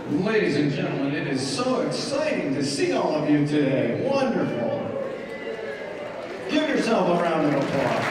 Ladies and gentlemen, it is so exciting to see all of you today. Wonderful. Give yourself a round of applause.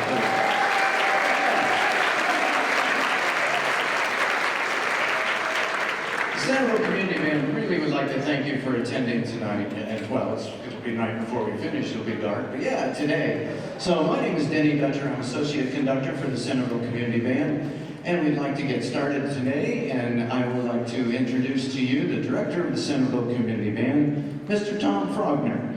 The Centerville Community Band really would like to thank you for attending tonight as well. It'll be night before we finish, it'll be dark, but yeah, today. So my name is Denny Dutcher, I'm Associate Conductor for the Centerville Community Band. And we'd like to get started today, and I would like to introduce to you the director of the Centerville Community Band, Mr. Tom Frogner.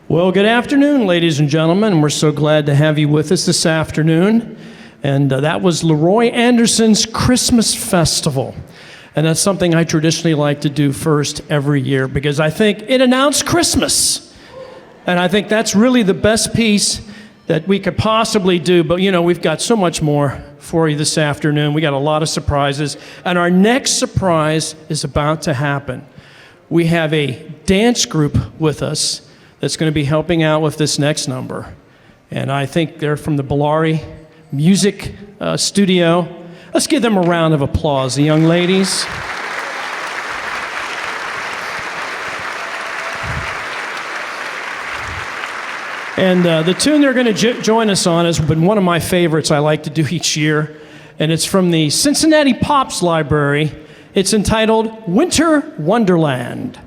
Well, good afternoon, ladies and gentlemen, and we're so glad to have you with us this afternoon. And that was Leroy Anderson's Christmas Festival. And that's something I traditionally like to do first every year because I think it announced Christmas. And I think that's really the best piece that we could possibly do. But, you know, we've got so much more for you this afternoon. We got a lot of surprises. And our next surprise is about to happen. We have a dance group with us that's going to be helping out with this next number. And I think they're from the Bellari Music Studio. Let's give them a round of applause, the young ladies. And the tune they're going to join us on has been one of my favorites I like to do each year. And it's from the Cincinnati Pops Library. It's entitled Winter Wonderland.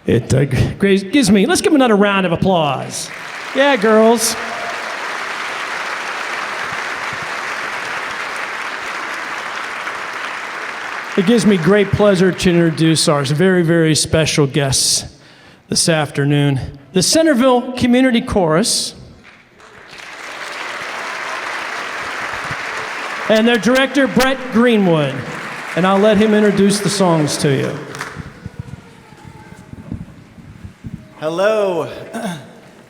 It gives me, let's give them another round of applause. Yeah, girls. It gives me great pleasure to introduce our very, very special guests this afternoon. The Centerville Community Chorus. and their director, Brett Greenwood. And I'll let him introduce the songs to you. Hello.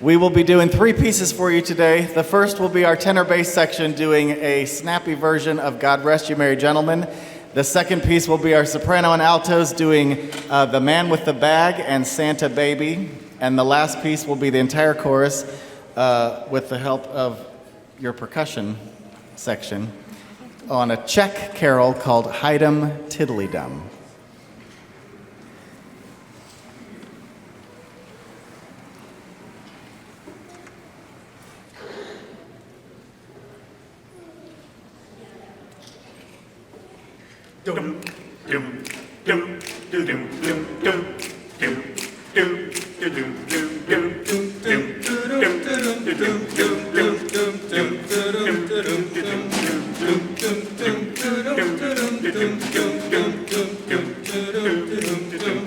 We will be doing 3 pieces for you today. The first will be our tenor bass section doing a snappy version of God Rest You Merry Gentlemen. The second piece will be our soprano and altos doing The Man with the Bag and Santa Baby. And the last piece will be the entire chorus with the help of your percussion section on a Czech carol called Hidem Tiddly-Dum.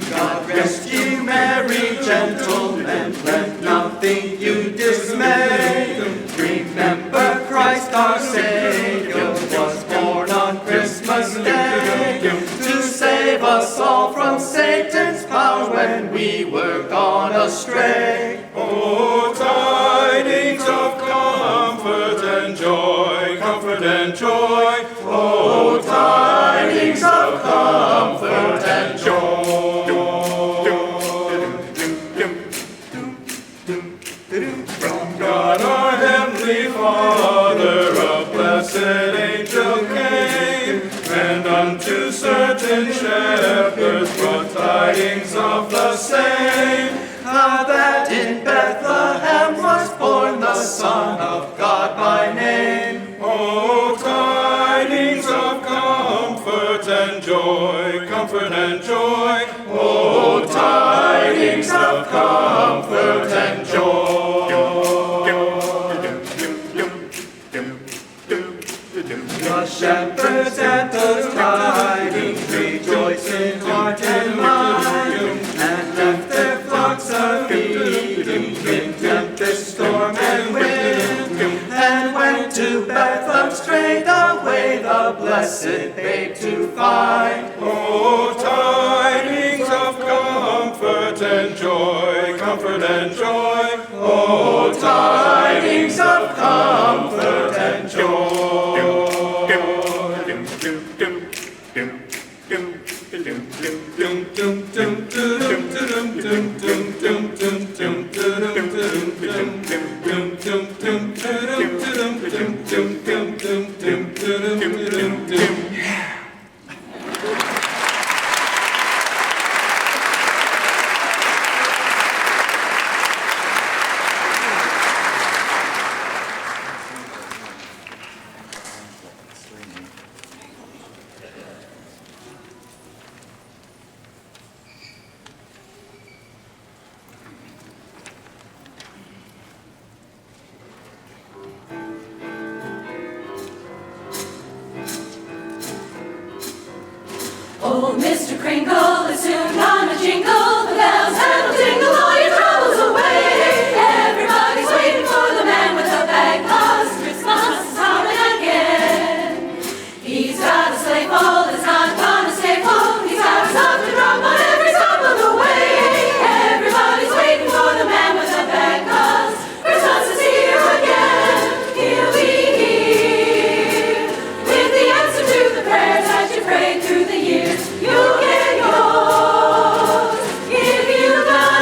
God rest you, merry gentlemen, let nothing you dismay. Remember Christ our Savior was born on Christmas Day to save us all from Satan's power when we were gone astray. Oh, tidings of comfort and joy, comfort and joy. Oh, tidings of comfort and joy. From God our Heavenly Father, a blessed angel came, and unto certain shepherds brought tidings of the same. How that in Bethlehem was born the Son of God by name. Oh, tidings of comfort and joy, comfort and joy. Oh, tidings of comfort and joy. The shepherds at those tidings rejoiced in heart and mind, and left their flocks a feeding in tempest, storm, and wind, and went to Bethlehem straightway the blessed babe to find. Oh, tidings of comfort and joy, comfort and joy. Oh, tidings of comfort and joy. Oh, Mr. Kringle is soon gonna jingle, the bells that'll jingle all your troubles away. Everybody's waiting for the man with the bag, 'cause Christmas is coming again. He's got a sleigh full that's not gonna stay full. He's got stuff to drop on every stop of the way. Everybody's waiting for the man with the bag, 'cause Christmas is here again. He'll be here with the answer to the prayers that you prayed through the years. You'll get yours if you got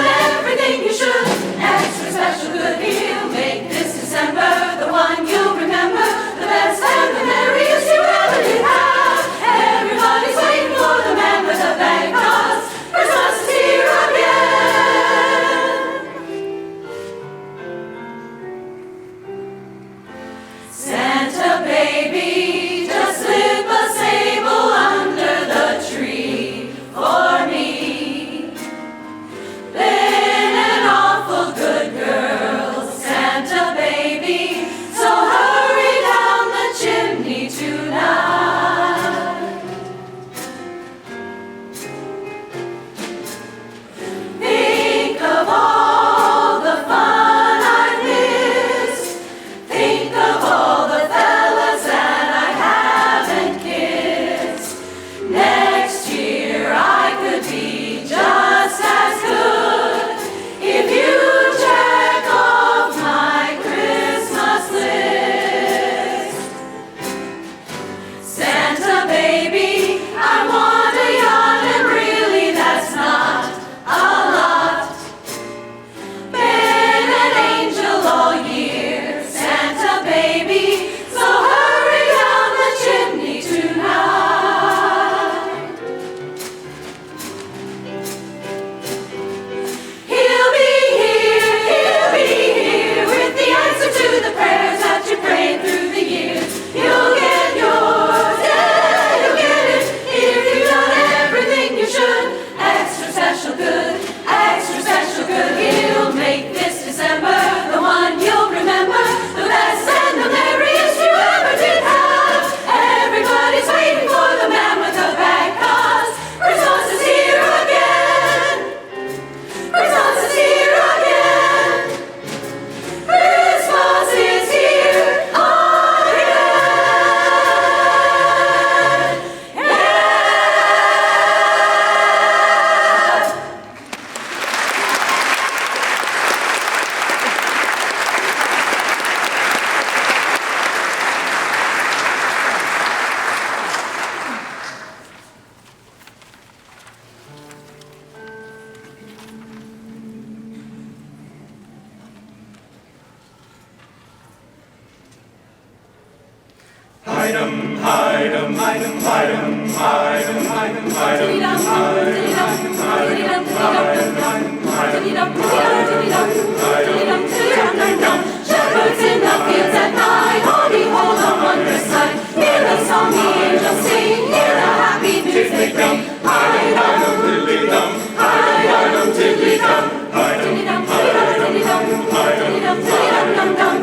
Shepherds in the fields at night, oh behold a wondrous sight. Hear the song the angels sing, hear the happy news they bring. Hi-dum, Diddly-dum, hi-dum, tiddly-dum, tiddly-dum, tiddly-dum, tiddly-dum, tiddly-dum, tiddly-dum-dum-dum,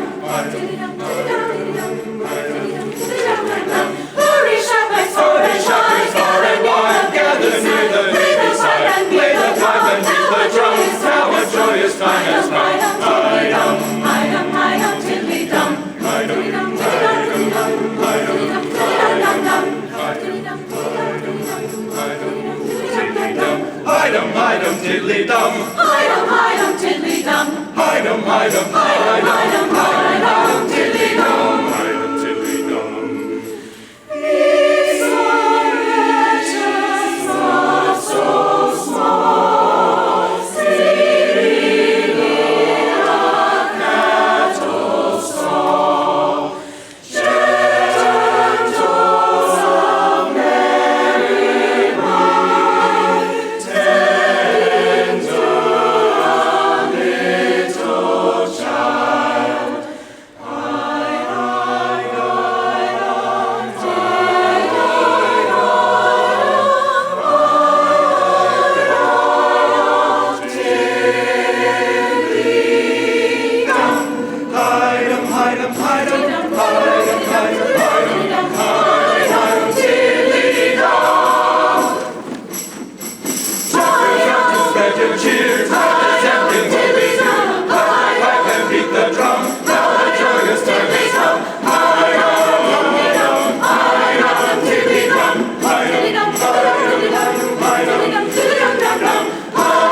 tiddly-dum, tiddly-dum, tiddly-dum, tiddly-dum-dum-dum. Hurry, shepherds, far and wide, gather near the baby side. Play the pipe and beat the drum, now a joyous time has come. Hi-dum, hi-dum, hi-dum, tiddly-dum, tiddly-dum, tiddly-dum, tiddly-dum, tiddly-dum-dum-dum, tiddly-dum, tiddly-dum, hi-dum, hi-dum, diddly-dum, hi-dum, hi-dum, tiddly-dum, hi-dum, hi-dum, hi-dum, hi-dum, hi-dum, tiddly-dum. hi-dum, diddly-dum. These are wretches not so small, singing in a cattle stall. Gentle of Mary, my tender little child. Hi-dum, hi-dum, hi-dum, spread your cheers, everything will be done. Pipe and beat the drum, now a joyous time has come. Hi-dum, hi-dum, diddly-dum, hi-dum, hi-dum,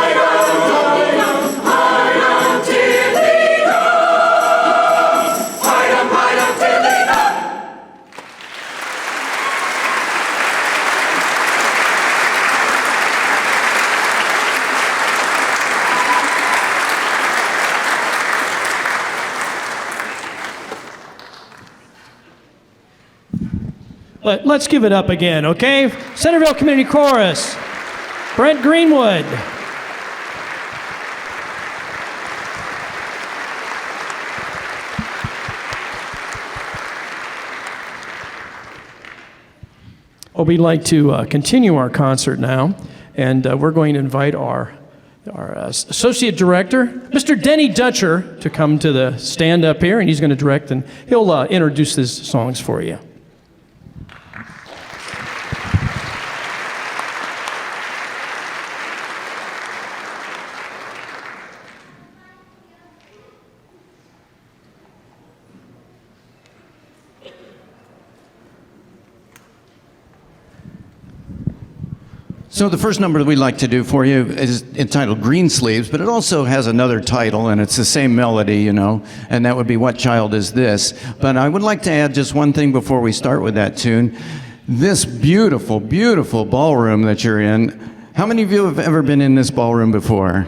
Hi-dum, Let's give it up again, okay? Centerville Community Chorus, Brent Greenwood. Well, we'd like to continue our concert now, and we're going to invite our Associate Director, Mr. Denny Dutcher, to come to the stand up here, and he's going to direct, and he'll introduce his songs for you. So the first number that we'd like to do for you is entitled Green Sleeves, but it also has another title, and it's the same melody, you know, and that would be What Child Is This? But I would like to add just one thing before we start with that tune. This beautiful, beautiful ballroom that you're in, how many of you have ever been in this ballroom before?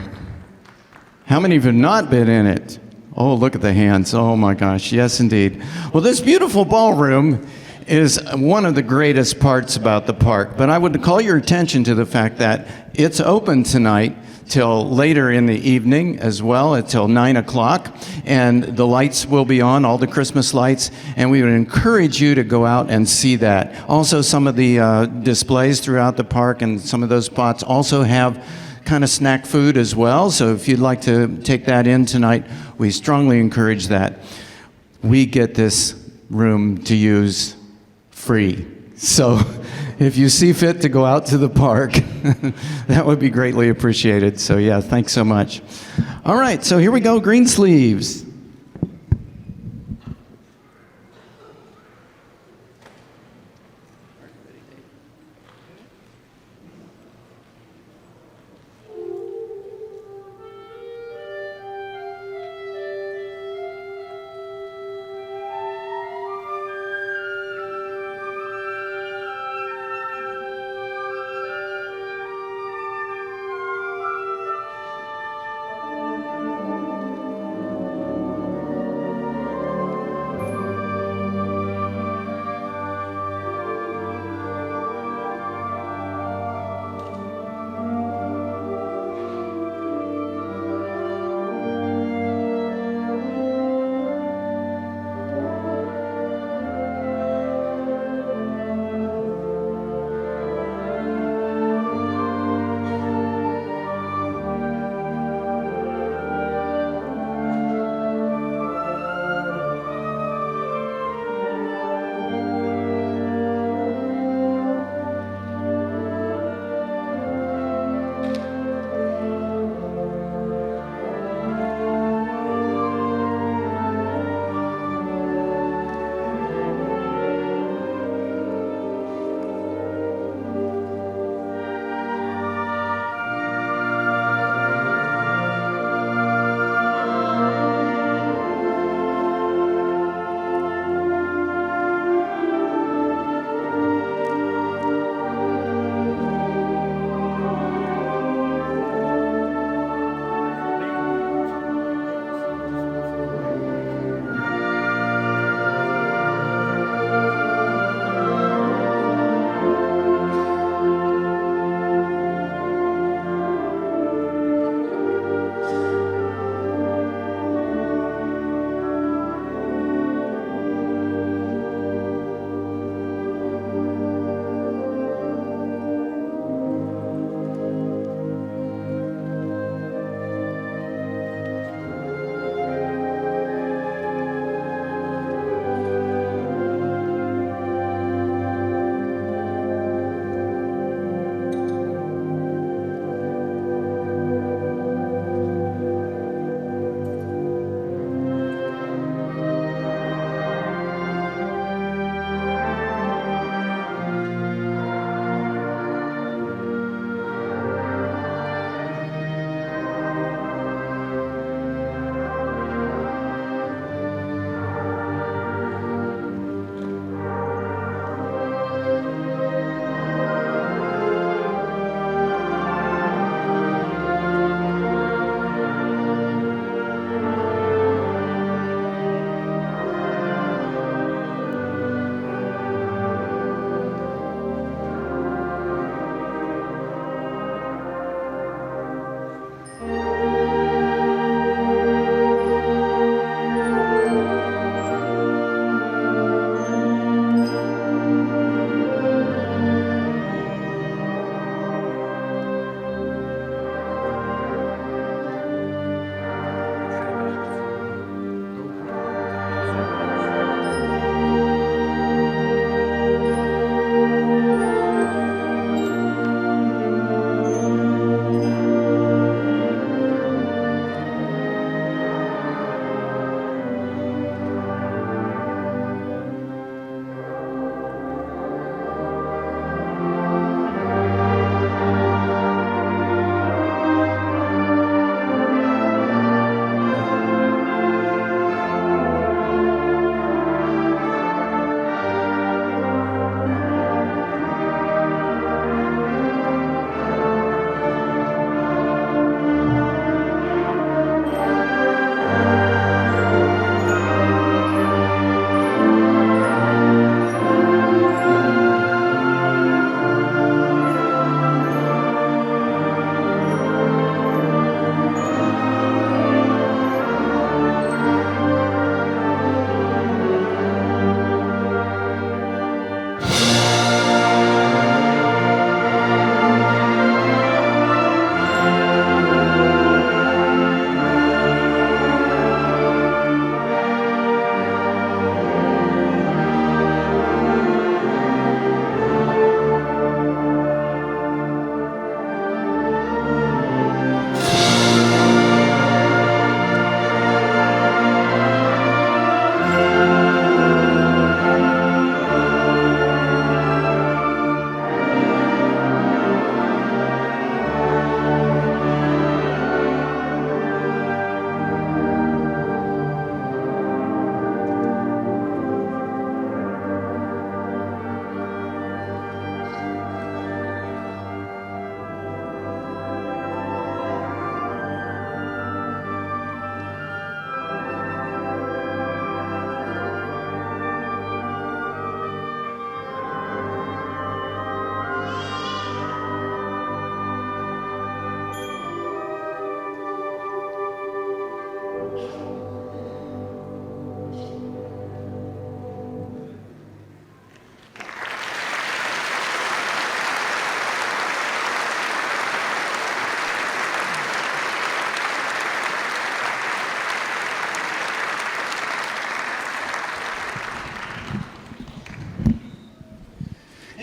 How many of you have not been in it? Oh, look at the hands. Oh my gosh, yes indeed. Well, this beautiful ballroom is one of the greatest parts about the park, but I would call your attention to the fact that it's open tonight till later in the evening as well, until 9 o'clock, and the lights will be on, all the Christmas lights, and we would encourage you to go out and see that. Also, some of the displays throughout the park and some of those spots also have kind of snack food as well, so if you'd like to take that in tonight, we strongly encourage that. We get this room to use free. So if you see fit to go out to the park, that would be greatly appreciated. So yeah, thanks so much. All right, so here we go, Green Sleeves.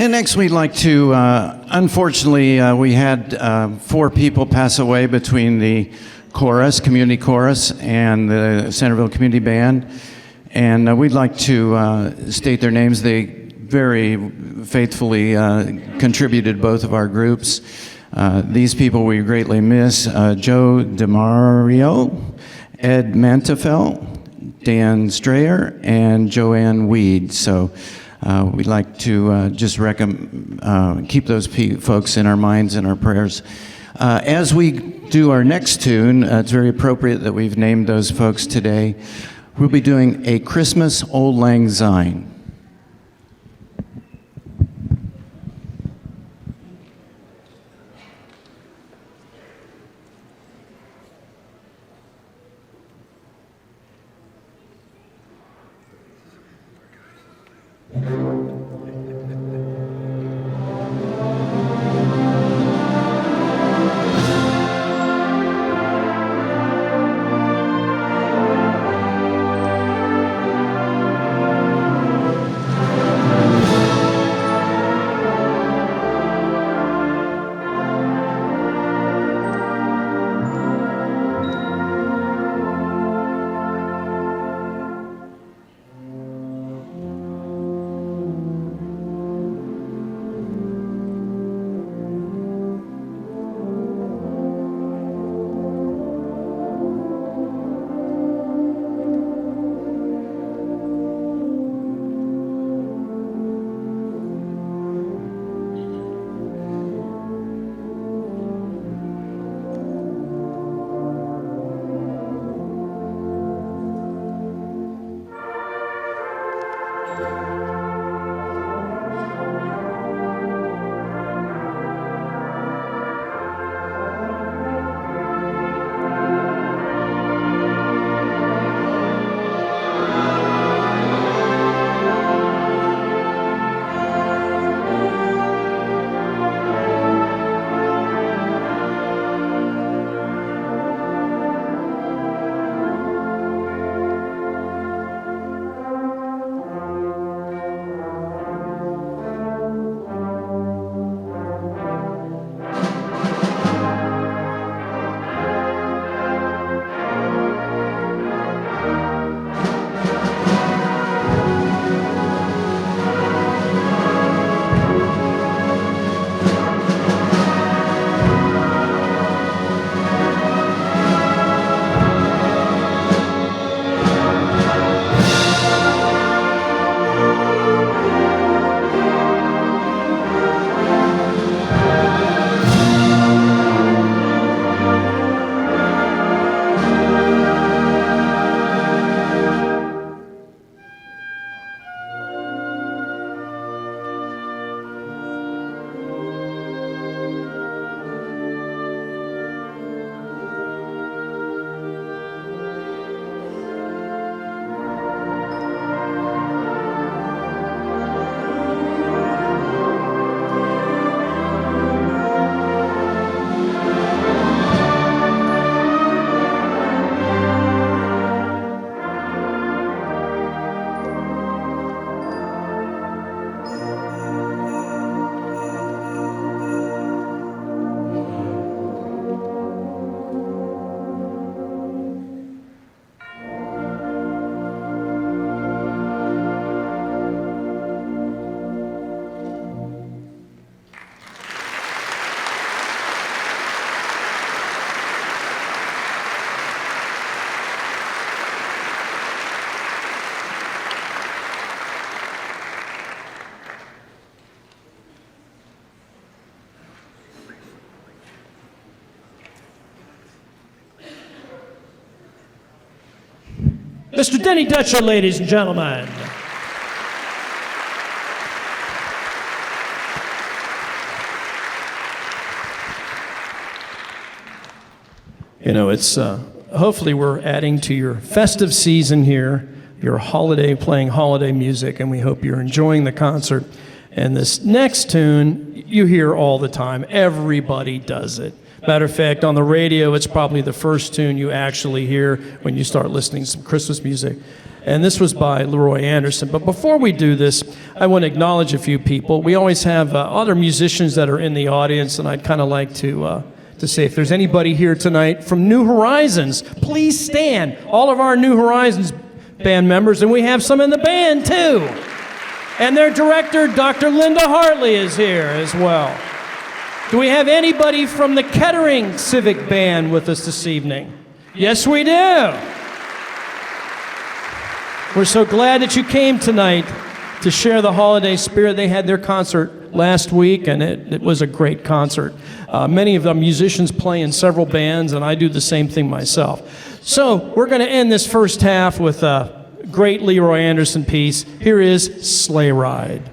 And next we'd like to, unfortunately, we had 4 people pass away between the chorus, community chorus, and the Centerville Community Band. And we'd like to state their names. They very faithfully contributed both of our groups. These people we greatly miss: Joe DeMario, Ed Mantefel, Dan Strayer, and Joanne Weed. So we'd like to just keep those folks in our minds and our prayers. As we do our next tune, it's very appropriate that we've named those folks today. We'll be doing A Christmas Auld Lang Syne. Mr. Denny Dutcher, ladies and gentlemen. You know, it's hopefully we're adding to your festive season here, your holiday, playing holiday music, and we hope you're enjoying the concert. And this next tune, you hear all the time. Everybody does it. Matter of fact, on the radio, it's probably the first tune you actually hear when you start listening to some Christmas music. And this was by Leroy Anderson. But before we do this, I want to acknowledge a few people. We always have other musicians that are in the audience, and I'd kind of like to say if there's anybody here tonight from New Horizons, please stand. All of our New Horizons band members, and we have some in the band too. And their director, Dr. Linda Hartley, is here as well. Do we have anybody from the Kettering Civic Band with us this evening? Yes, we do. We're so glad that you came tonight to share the holiday spirit. They had their concert last week, and it was a great concert. Many of the musicians play in several bands, and I do the same thing myself. So we're going to end this first half with a great Leroy Anderson piece. Here is Sleigh Ride.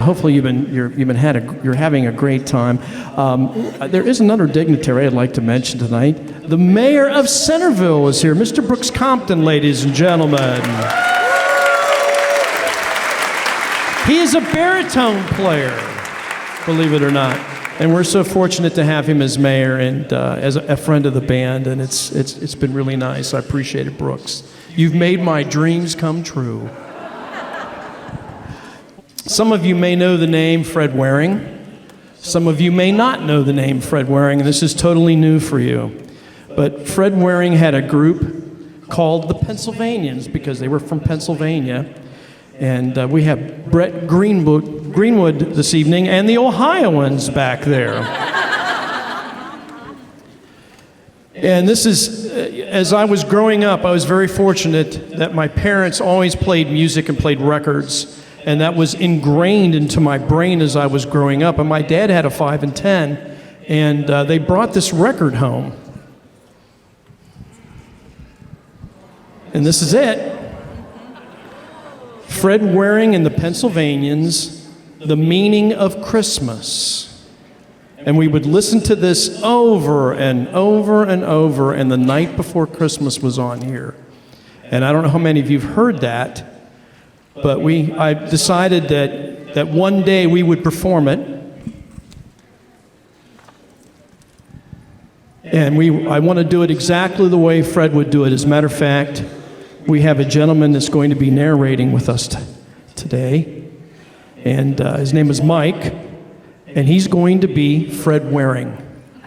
hopefully you're having a great time. There is another dignitary I'd like to mention tonight. The mayor of Centerville is here, Mr. Brooks Compton, ladies and gentlemen. He is a baritone player, believe it or not. And we're so fortunate to have him as mayor and as a friend of the band, and it's been really nice. I appreciate it, Brooks. You've made my dreams come true. Some of you may know the name Fred Waring. Some of you may not know the name Fred Waring, and this is totally new for you. But Fred Waring had a group called the Pennsylvanians because they were from Pennsylvania. And we have Brett Greenwood this evening and the Ohioans back there. And this is, as I was growing up, I was very fortunate that my parents always played music and played records. And that was ingrained into my brain as I was growing up. And my dad had a 5 and 10, and they brought this record home. And this is it. Fred Waring and the Pennsylvanians, The Meaning of Christmas. And we would listen to this over and over and over, and the night before Christmas was on here. And I don't know how many of you have heard that, but I decided that one day we would perform it. And I want to do it exactly the way Fred would do it. As a matter of fact, we have a gentleman that's going to be narrating with us today, and his name is Mike, and he's going to be Fred Waring,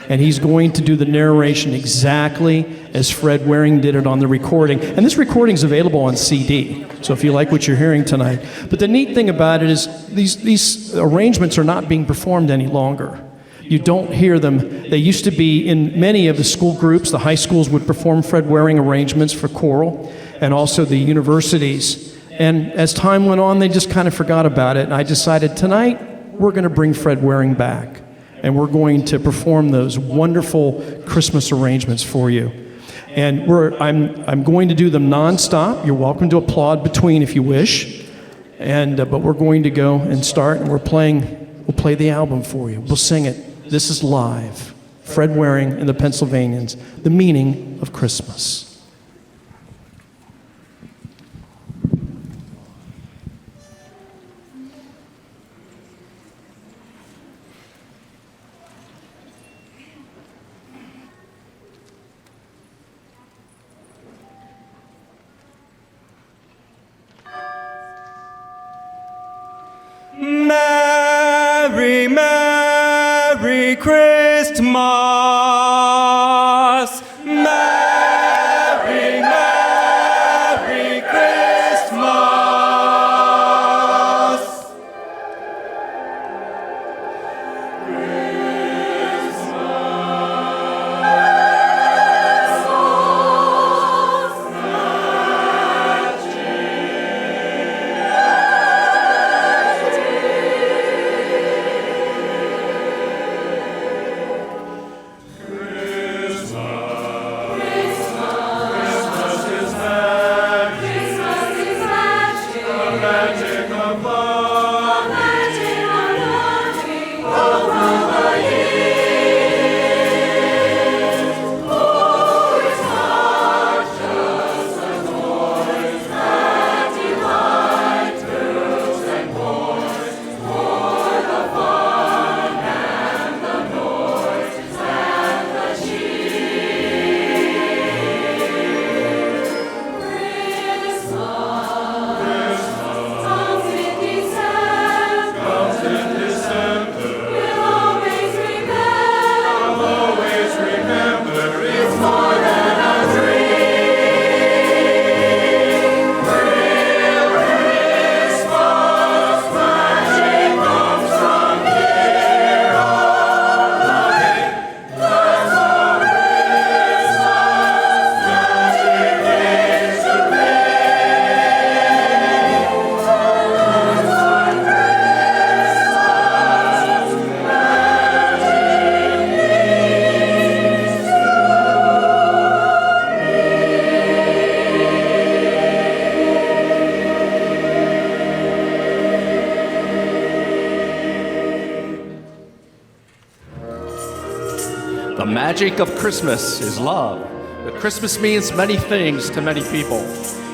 and he's going to do the narration exactly as Fred Waring did it on the recording. And this recording is available on CD, so if you like what you're hearing tonight. But the neat thing about it is these arrangements are not being performed any longer. You don't hear them. They used to be in many of the school groups. The high schools would perform Fred Waring arrangements for choral, and also the universities. And as time went on, they just kind of forgot about it. And I decided tonight, we're going to bring Fred Waring back. And we're going to perform those wonderful Christmas arrangements for you. And I'm going to do them nonstop. You're welcome to applaud between if you wish. But we're going to go and start, and we'll play the album for you. We'll sing it. This is live. Fred Waring and the Pennsylvanians, The Meaning of Christmas. Merry, Merry Christmas. Merry, Merry Christmas. magic of Christmas is love. But Christmas means many things to many people.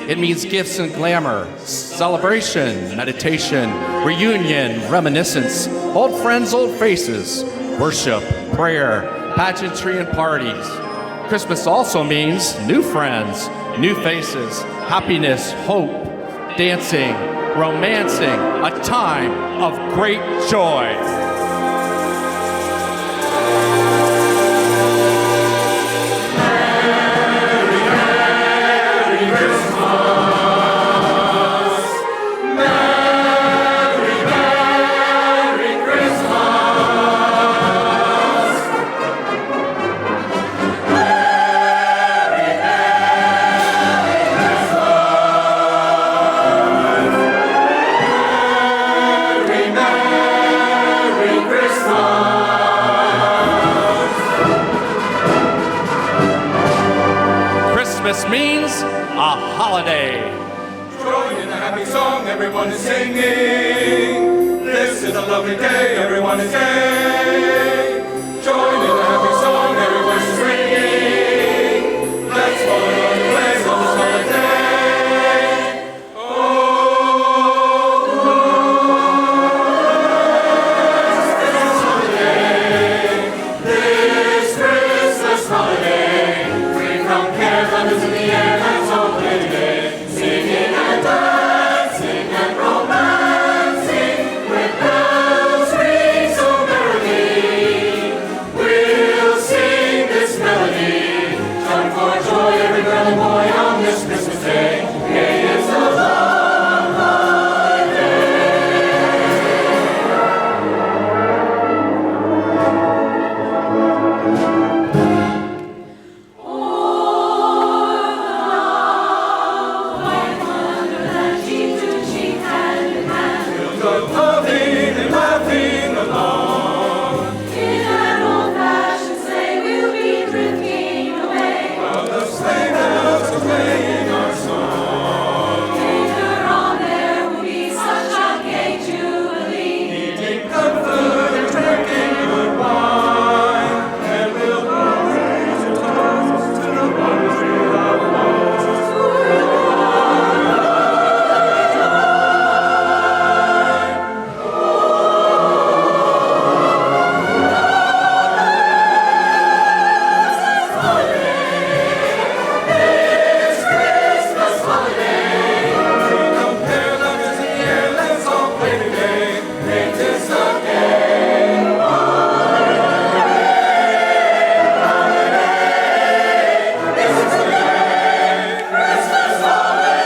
It means gifts and glamour, celebration, meditation, reunion, reminiscence, old friends, old faces, worship, prayer, pageantry, and parties. Christmas also means new friends, new faces, happiness, hope, dancing, romancing, a time of great joy. Christmas means a holiday. Join in a happy song, everyone is singing. This is a lovely day, everyone is gay. Join in a happy song, everyone is singing. Let's follow the place on this holiday. This Christmas holiday, free from care, thunder in the air, let's all play today. Singing and dancing and romancing, with bells ring so merrily. We'll sing this melody, shout for joy, every girl and boy on this Christmas day. Hey, it's a long holiday. We'll go loving and laughing along, while the sleigh bells are playing our song. Eating comfort and drinking good wine, and we'll all raise a toast to the ones we love most. This Christmas holiday, we compare lovers in the air, let's all play today. It is a gay holiday. This is the gay Christmas holiday.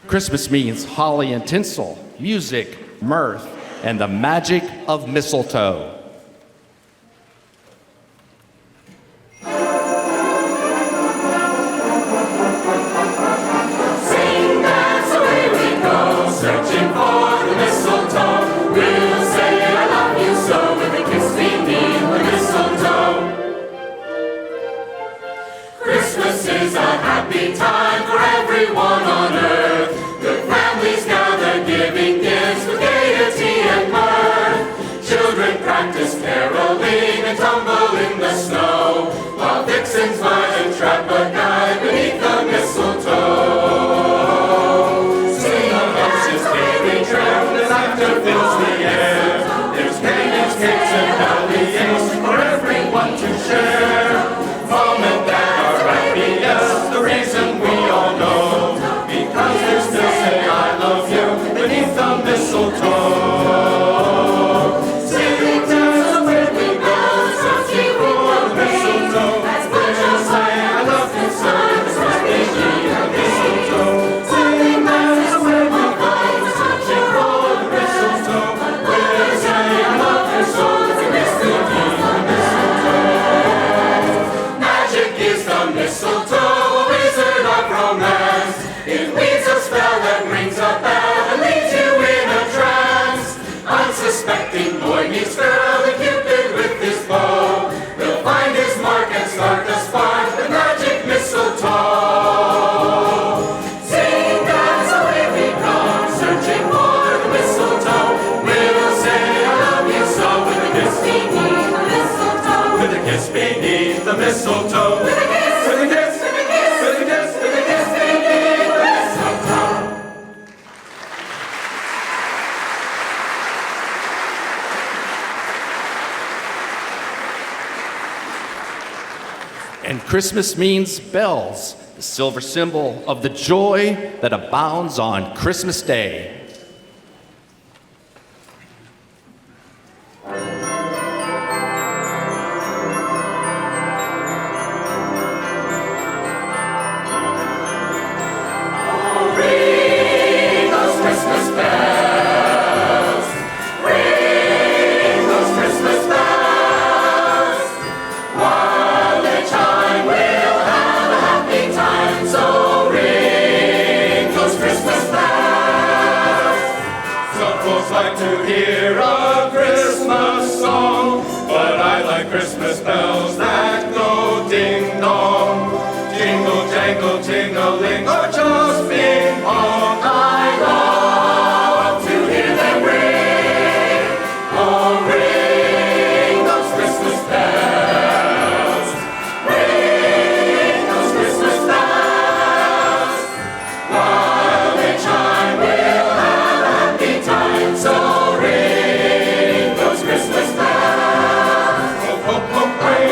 Christmas means holly and tinsel, music, mirth, and the magic of mistletoe. Sing, dance, away we go, searching for the mistletoe. We'll say I love you so with a kiss beneath the mistletoe. Christmas is a happy time for everyone on earth. Good families gather, giving gifts with gaiety and mirth. Children practice caroling and tumble in the snow, while vixens vibe and trap a guy beneath the mistletoe. Sing a luscious baby tread, and laughter fills the air. There's candies, cakes, and hellions for everyone to share. Mom and Dad are happiest, the reason we all know, because they still say I love you beneath the mistletoe. Sing, dance, away we go, searching for the mistletoe. We'll say I love you so, because beneath the mistletoe. Sing, dance, away we go, searching for the mistletoe. We'll say I love you so, because beneath the mistletoe. Magic is the mistletoe, a wizard of romance. It weaves a spell that rings a bell and leaves you in a trance. Unsuspecting boy meets girl, and Cupid with his mistletoe. With a kiss, with a kiss, with a kiss, with a kiss, with a kiss beneath the mistletoe. And Christmas means bells, the silver symbol of the joy that abounds on Christmas Day. Ring those Christmas bells. Ring those Christmas bells. While they chime, we'll have a happy time. So ring those Christmas bells. Some folks like to hear a Christmas song, but I like Christmas bells that go ding dong. Jingle, jangle, tingling, or just bing bong. I love to hear them ring. Oh, ring those Christmas bells. Ring those Christmas bells. While they chime, we'll have a happy time. So ring those Christmas bells. Oh, oh, oh, ring.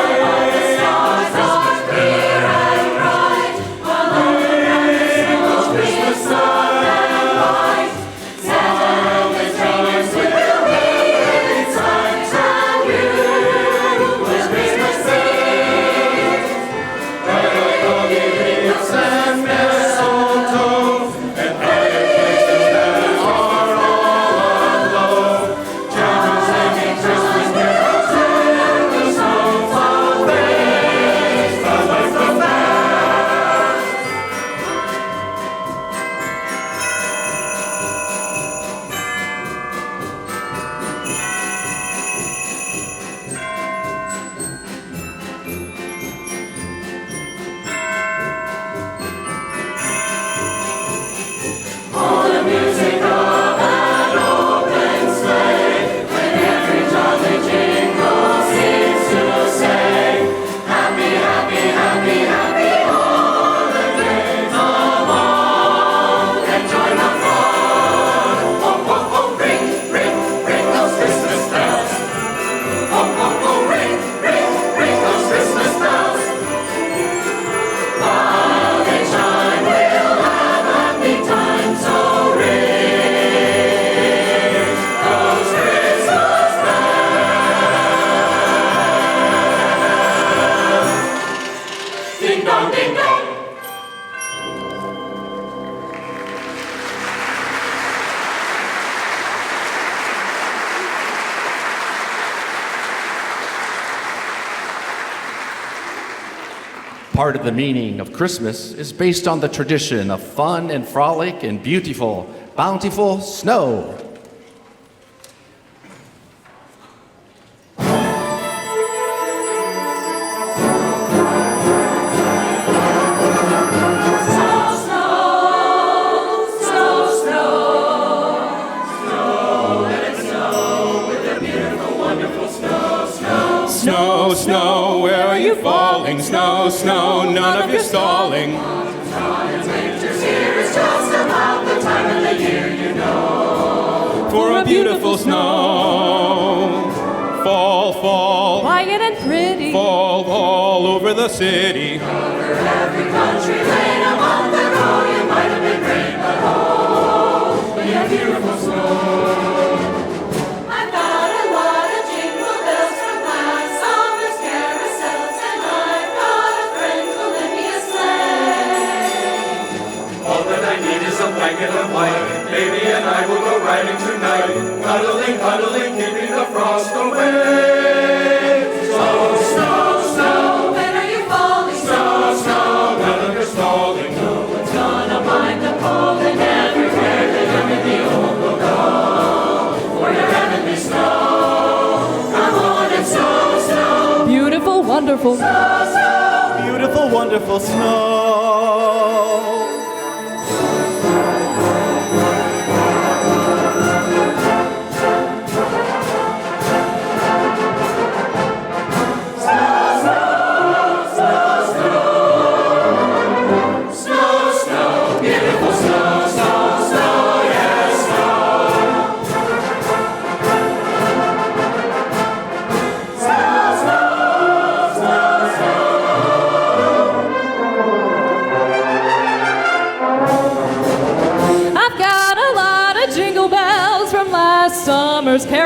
Ding dong, ding dong. Part of the meaning of Christmas is based on the tradition of fun and frolic and beautiful, bountiful snow. Snow, snow, where are you falling? Snow, snow, none of your stalling. Winter's here, it's just about the time of the year, you know. For a beautiful snow. Fall, fall, Quiet and pretty. fall all over the city. Over every country lane, a month ago you might have been rain, but oh, we have beautiful snow. I've got a lot of jingle bells from last summer's carousels, and I've got a friend who'll lend me a sleigh. All that I need is a blanket of white. Baby and I will go riding tonight. Cuddling, cuddling, keeping the frost away. Snow, snow, snow. When are you falling? Snow, snow, none of your stalling. No one's gonna mind the cold, and everywhere the young and the old will go for your heavenly snow. Come on and snow, snow. Beautiful, wonderful. Snow, snow. Beautiful, wonderful snow. Snow, snow, snow.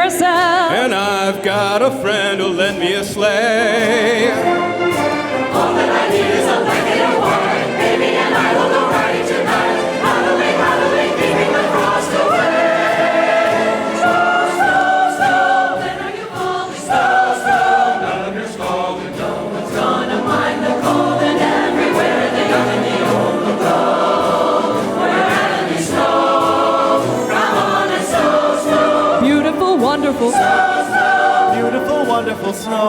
carousel. And I've got a friend who'll lend me a sleigh. All that I need is a blanket of white. Baby and I will go riding tonight. Halloween, Halloween, keeping the frost away. Snow, snow, snow, when are you falling? Snow, snow, none of your scalding. No one's gonna mind the cold, and everywhere the young and the old will go. We're having snow. Come on and snow, snow. Beautiful, wonderful. Snow, snow. Beautiful, wonderful snow.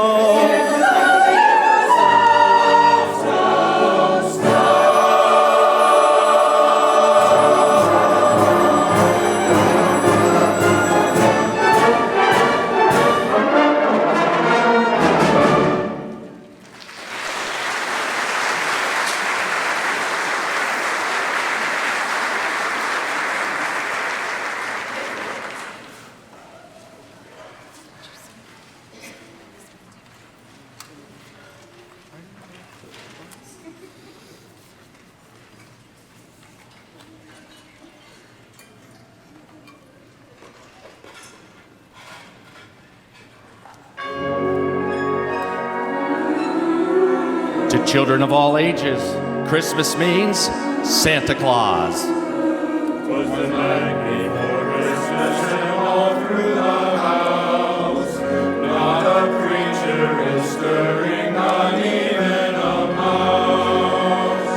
To children of all ages, Christmas means Santa Claus. 'Twas the night before Christmas, and all through the house, not a creature is stirring, not even a mouse.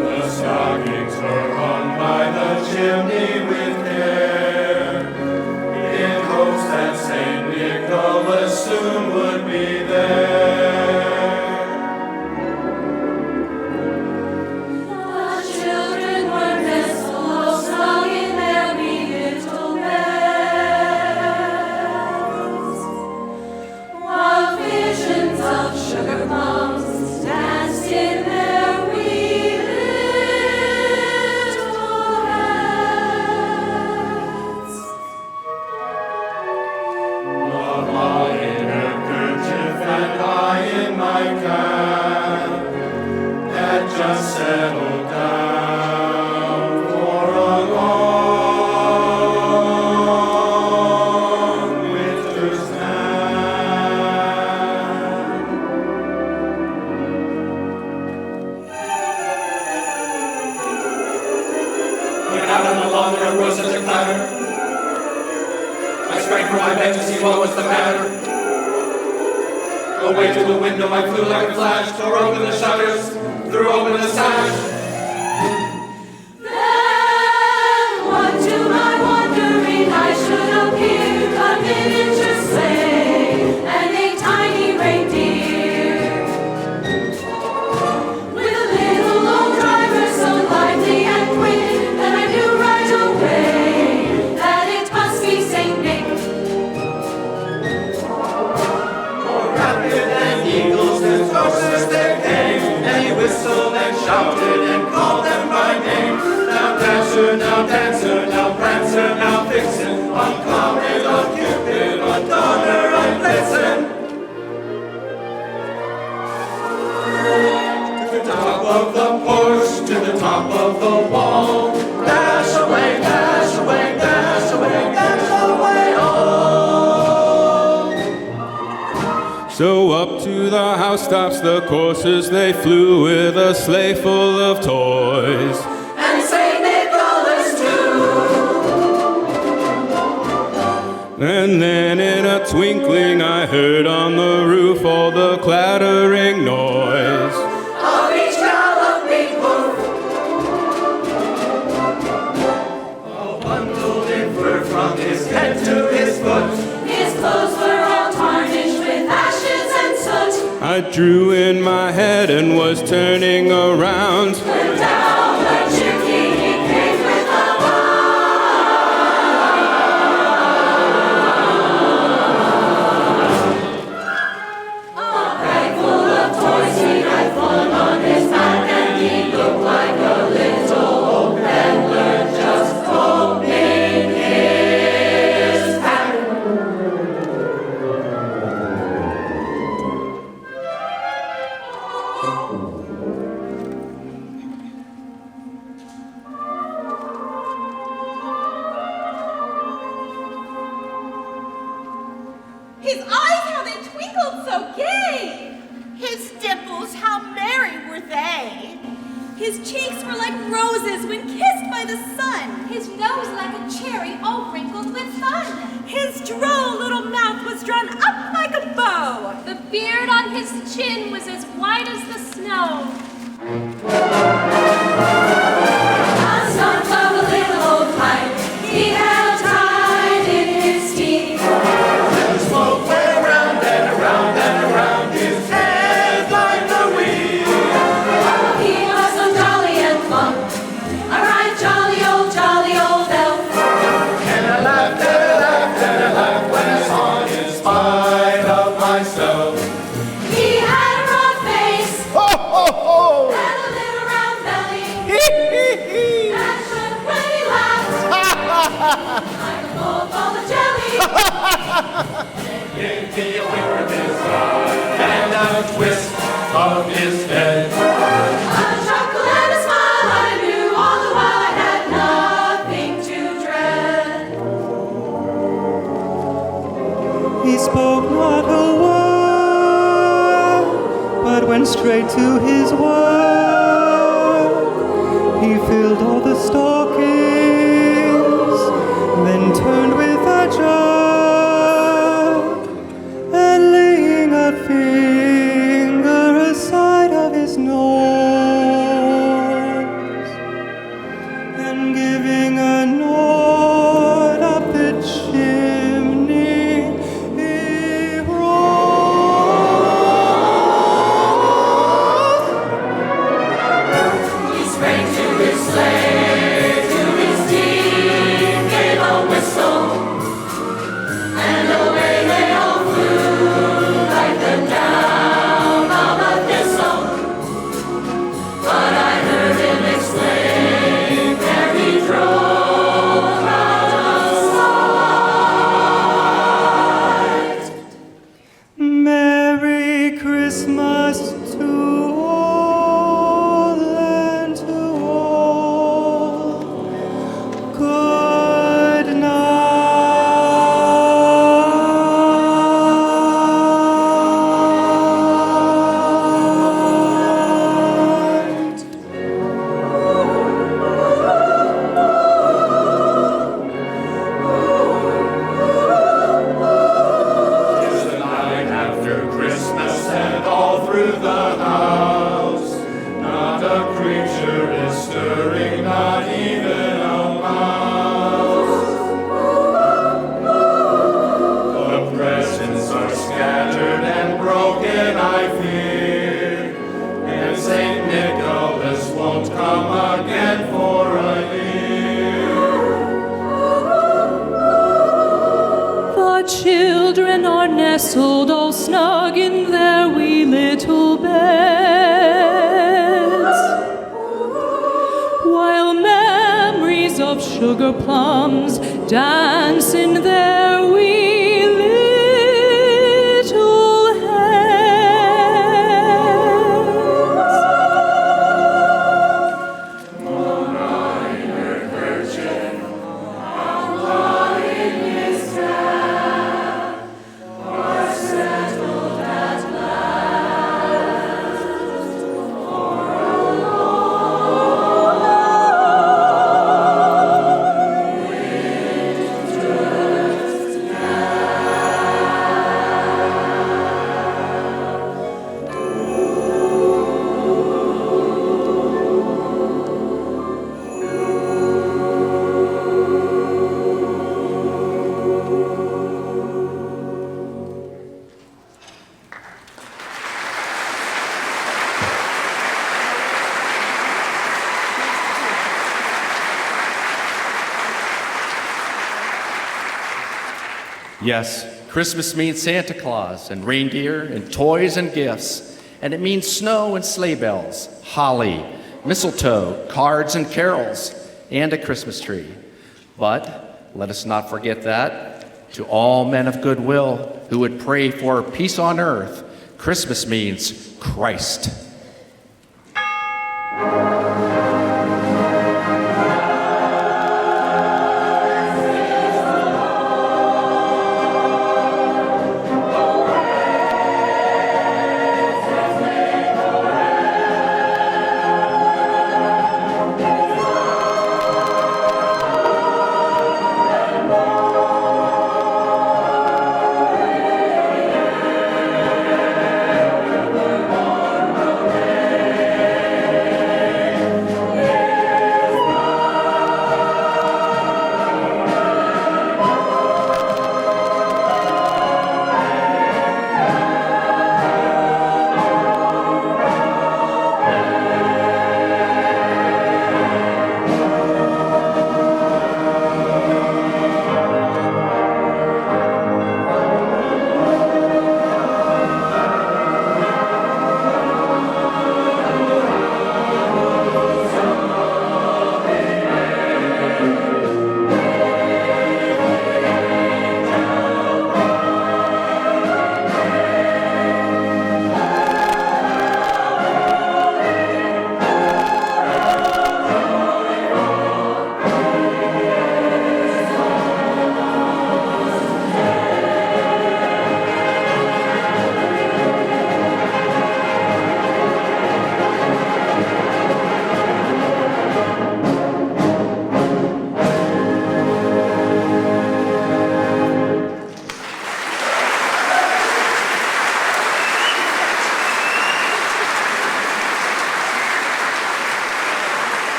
The stockings were hung by the chimney with care, in hopes that Saint Nicholas soon would be there. The children were nestled snug in their wee little beds, while visions of sugar plums danced in their wee little heads. Mama in her kerchief and I in my cap had just settled down for a long winter's nap. Went out on the lawn, there arose such a clatter. I sprang from my bed to see what was the matter. Away to the window I flew like a flash, tore open the shutters, threw open the sash. Then, what to my wondering eyes should appear, a miniature sleigh and a tiny reindeer, with a little old driver so lively and quick that I knew right away that it must be Saint Nick. More rapid than eagles, and closer they came, and he whistled and shouted and called them by name. Now Dasher, now Dancer, now Prancer, now Vixen, on Comet, on Cupid, on Donner, on Blitzen. To the top of the porch, to the top of the wall, dash away, dash away, dash away, dash away, all. So up to the housetops the coursers they flew, with a sleigh full of toys. And Saint Nicholas too. And then in a twinkling I heard on the roof all the clattering noise. Of each galloping hoof, All bundled in fur from his head to his foot. his clothes were all tarnished with ashes and soot. I drew in my head and was turning around. Put down the chimney, he came with a bound. A bag full of toys he had flung on his back, and he looked like a little old peddler just opening his pack. His cheeks were like roses when kissed by the sun. His nose like a cherry all wrinkled with fun. His droll little mouth was drawn up like a bow. The beard on his chin was as white as the snow. A stump of a little old pipe he held tight in his teeth. The smoke went around and around and around his head like a wheel. Oh, he was so jolly and plump, a right jolly old elf. And I laughed and I laughed and I laughed when I saw him in spite of myself. He had a broad face Ho, ho, ho! and a little round belly. Hee, hee, hee! And when he laughed, like a full ball of jelly. Give me a wink of his eye and a twist of his head. A chuckle and a smile I knew all the while I had nothing to dread. He spoke not a word, but went straight to his work. He filled all the stockings, then turned with a jerk, and laying a finger aside of his nose, and giving a nod up the chimney, he rolled. He sprang to his sleigh, to his team gave a whistle, and away they all flew like the down of a thistle. But I heard him exclaim ere he drove out of sight. Merry Christmas to all and to all. Good night. It's the night after Christmas and all through the house not a creature is stirring, not even a mouse. The presents are scattered and broken, I fear, and St. Nicholas won't come again for a year. The children are nestled all snug in their wee little beds, while memories of sugar plums dance in their wee little heads. Yes, Christmas means Santa Claus and reindeer and toys and gifts. And it means snow and sleigh bells, holly, mistletoe, cards and carols, and a Christmas tree. But let us not forget that to all men of goodwill who would pray for peace on earth, Christmas means Christ.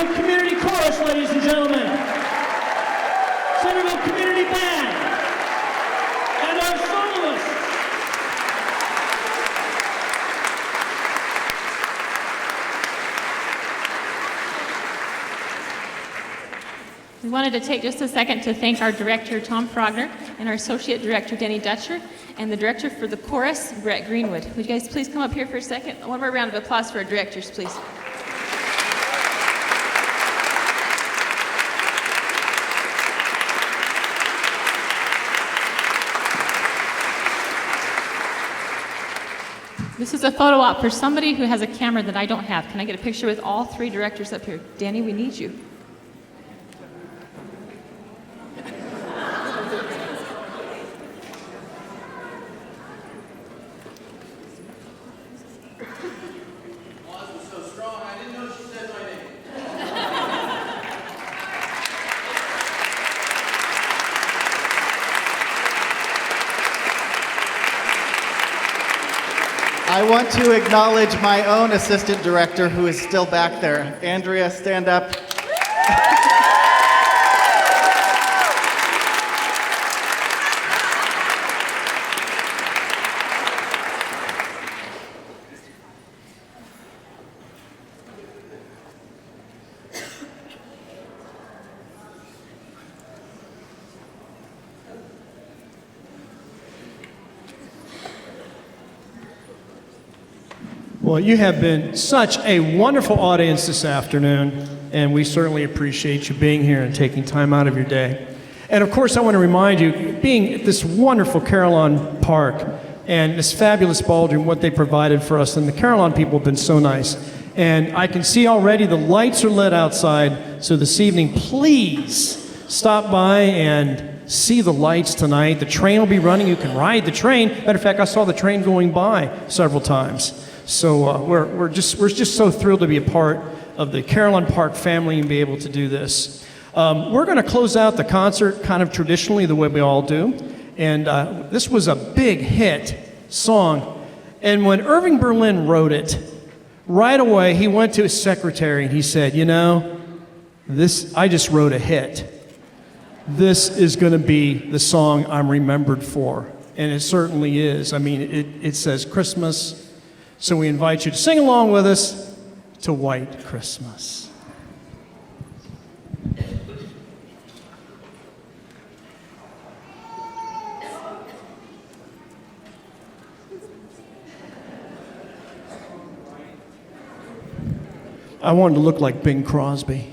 Centerville Community Chorus, ladies and gentlemen. Centerville Community Band. And our soloists. We wanted to take just a second to thank our director, Tom Frogner, and our associate director, Denny Dutcher, and the director for the chorus, Brett Greenwood. Would you guys please come up here for a second? One more round of applause for our directors, please. This is a photo op for somebody who has a camera that I don't have. Can I get a picture with all three directors up here? Danny, we need you. I want to acknowledge my own assistant director who is still back there. Andrea, stand up. Well, you have been such a wonderful audience this afternoon, and we certainly appreciate you being here and taking time out of your day. And of course, I want to remind you, being at this wonderful Carillon Park and this fabulous ballroom, what they provided for us, and the Carillon people have been so nice. And I can see already the lights are lit outside, so this evening, please stop by and see the lights tonight. The train will be running. You can ride the train. Matter of fact, I saw the train going by several times. So we're just so thrilled to be a part of the Carillon Park family and be able to do this. We're going to close out the concert kind of traditionally the way we all do. And this was a big hit song. And when Irving Berlin wrote it, right away he went to his secretary and he said, you know, I just wrote a hit. This is going to be the song I'm remembered for. And it certainly is. I mean, it says Christmas. So we invite you to sing along with us to White Christmas. I wanted to look like Bing Crosby.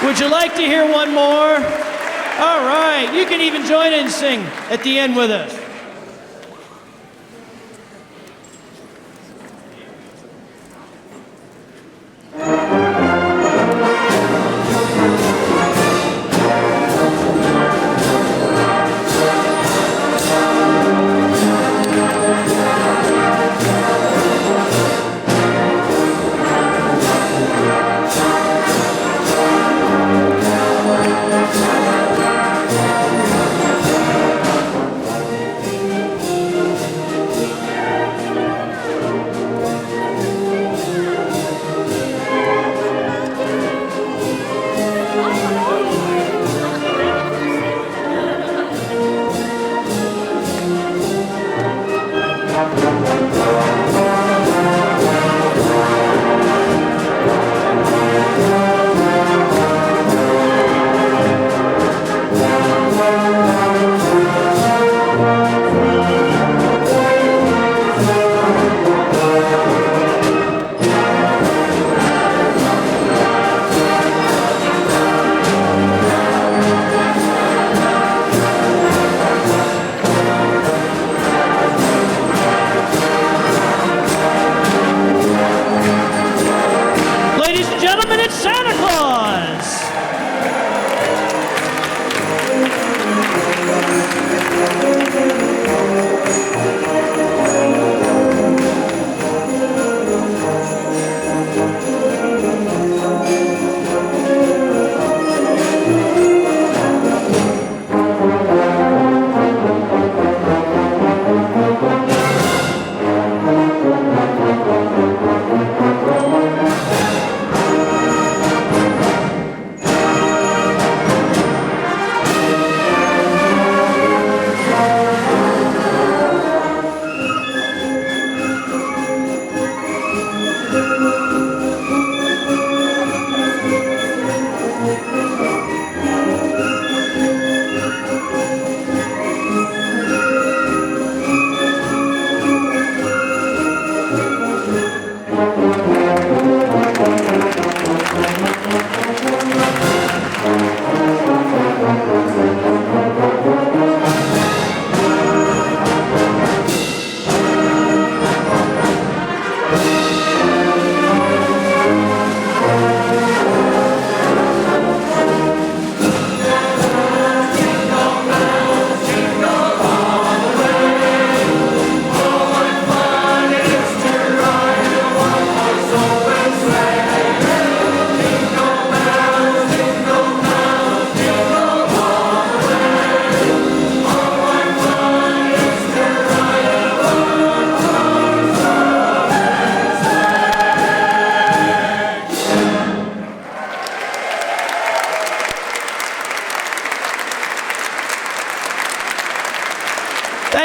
Would you like to hear one more? All right, you can even join in and sing at the end with us.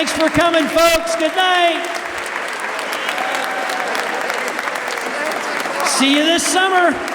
Thanks for coming, folks. Good night. See you this summer.